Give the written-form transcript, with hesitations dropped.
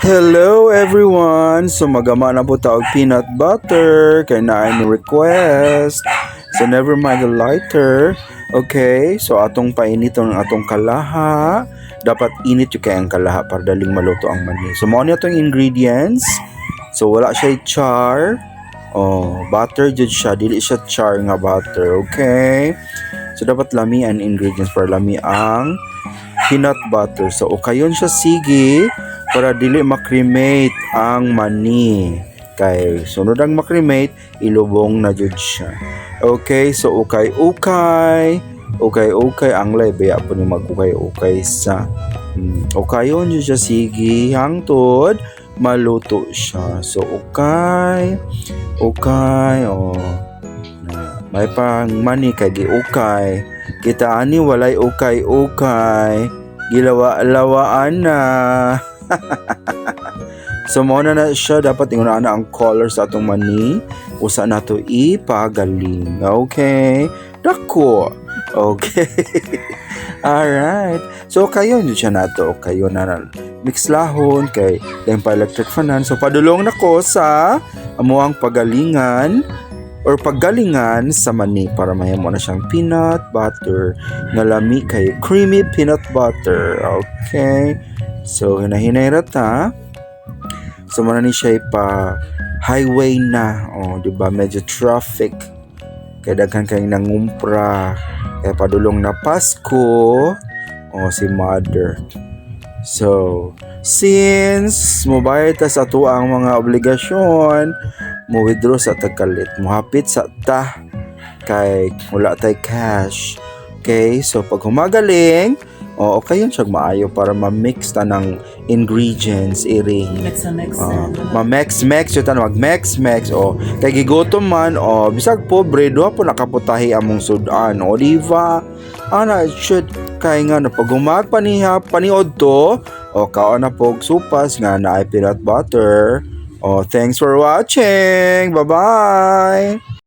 Hello everyone! So magama na po taog peanut butter kay na any request. So never mind the lighter. Okay, so atong painiton ang atong kalaha. Dapat init yung kay ang kalaha para daling maluto ang mani. So mao ni atong ingredients. So wala siya char. Oh, butter jud siya, dili siya char nga butter. Okay? So dapat lami ang ingredients para lami ang peanut butter. So ukayon siya sige para dili makremate ang mani. Kay sunod ang makremate, ilubong na jud siya. Okay, so ukay-ukay ang baya po ni mag-ukay-ukay sa ukayon jud siya sige hangtod maluto siya. So ukay oh. May pang mani kay giukay. Kita ani walay ukay-ukay. Gilawa-lawaan na. So mao na siya, dapat ingon na ang color sa atong mani. Usa na to ipagaling. Okay? Dako. Okay. Alright. So kayo nyo siya nato. Kayo na mix lahon kay dahil pa electric fanan. So padulong na ko sa amuang pagalingan or paggalingan sa mani para mahimo na siyang peanut butter nga lami kay creamy peanut butter. Okay? So hinahinay rata. So muna ni siya pa highway na. Oh, di ba? Medyo traffic. Kaya daghan kay nangumpra. Kaya padulong na Pasko. Oh, si mother. So, since mobayad ta sa ato ang mga obligasyon, mo withdraw sa tagkalit, mo hapit sa ta kay wala tay cash. Okay, so pag humagaling, okay yun siya maayo para ma-mix ta ng ingredients iring. Ma-mix yun ta mag-mix. Kay gigotom man, bisag pobre do po nakaputahi among sudan. Diba? Ana should kay nga na pag paniod to, kaon na pog supas nga na peanut butter. Thanks for watching. Bye-bye.